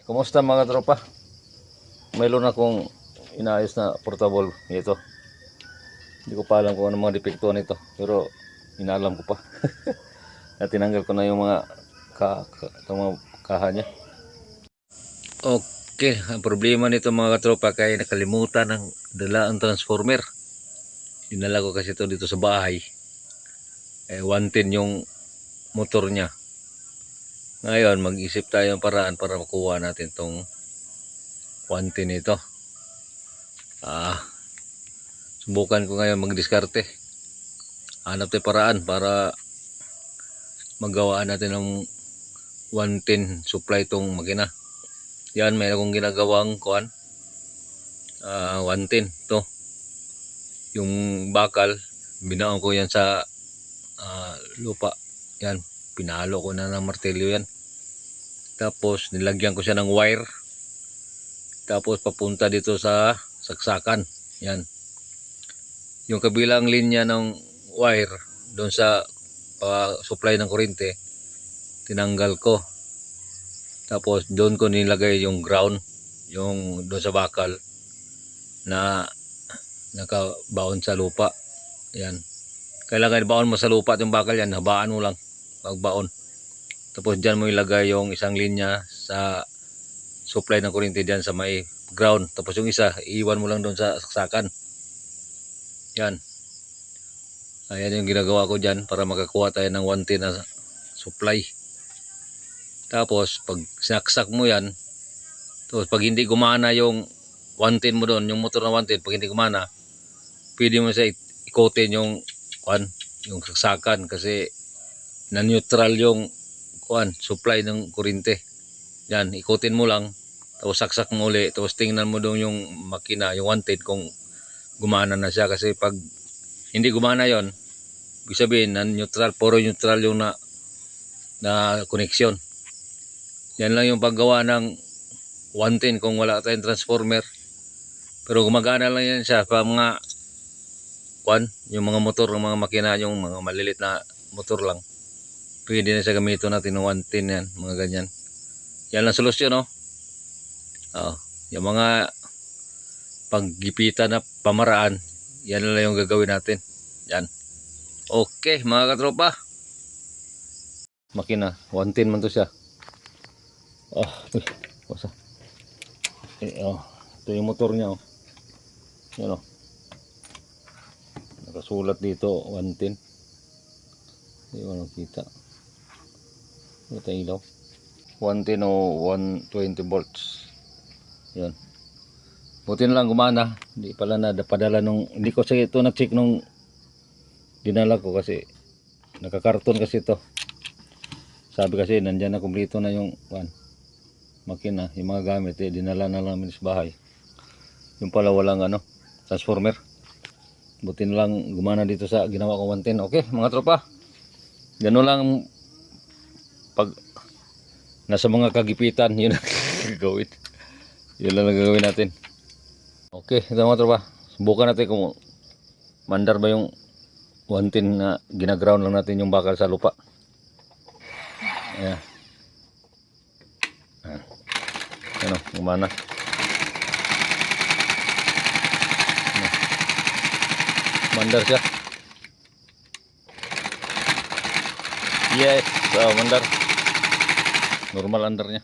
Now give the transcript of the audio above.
Kumusta mga tropa? Mayroon akong inaayos na portable nito. Hindi ko pa alam kung ano mga depekto nito, pero inaalam ko pa. At tinanggal ko na yung mga mga kaha niya. Okay, ang problema nito mga tropa kaya nakalimutan ng dala ang transformer. Dinala ko kasi ito dito sa bahay. 110 yung motor niya. Ngayon, mag-isip tayo ng paraan para makuha natin tong 110 nito. Subukan ko ngayon magdiskarte. Hanap tayo paraan para magawa natin ng 110 supply itong makina. Yan, may akong ginagawang 110 to. Yung bakal, binaon ko yan sa lupa. Yan, pinalo ko na ng martilyo yan. Tapos nilagyan ko siya ng wire. Tapos papunta dito sa saksakan. Yan. Yung kabilang linya ng wire doon sa supply ng kuryente, tinanggal ko. Tapos doon ko nilagay yung ground, yung doon sa bakal na nakabaon sa lupa. Yan. Kailangan ibaon mo sa lupa yung bakal yan, habaan mo lang pagbaon. Tapos dyan mo ilagay yung isang linya sa supply ng kuryente dyan sa may ground. Tapos yung isa, iiwan mo lang doon sa saksakan. Yan. Ayan yung ginagawa ko dyan para makakuha tayo ng 110 na supply. Tapos pag sinaksak mo yan, tapos pag hindi gumana yung 110 mo doon, yung motor na 110, pag hindi gumana, pwede mo siya ikotin yung saksakan kasi na-neutral yung supply ng kuryente. Yan, ikotin mo lang, tapos saksak mo ulit, tapos tingnan mo doon yung makina, yung 110 kung gumana na siya. Kasi pag hindi gumana yon, ibig sabihin na-neutral, puro neutral yung na connection. Yan lang yung paggawa ng 110 kung wala tayong transformer. Pero gumagana lang yan siya pa mga yung mga motor ng mga makina, yung mga malilit na motor lang. Pwede na siya gamitin natin ng 110 yan, mga ganyan. Yan lang solusyon, no? Yung mga paggipitan na pamaraan, yan lang yung gagawin natin. Yan. Okay, mga katropa. Makina, 110 man to siya. Wasa. Ito yung motor niya, Yan, nakasulat dito 110. Hindi ko nakita. Ito yung ilaw 110 o 120 volts. Yan. Buti na lang gumana. Hindi pala na padala nung, hindi ko sa ito na check nung dinala ko kasi nakakarton kasi ito. Sabi kasi nandyan na kumpleto na yung makina, yung mga gamit dinala na lang sa bahay. Yung pala walang transformer. Buti na lang gumana dito sa ginawa ko 110. Okay mga tropa, gano'n lang pag nasa mga kagipitan, yun ang gagawin. Yun lang ang gagawin natin. Okay, ito mga tropa, subukan natin kung mandar ba yung 110 na ginaground lang natin yung bakal sa lupa. Ayan. Gumana. Mandar siya. Yes, mandar. Normal under nya.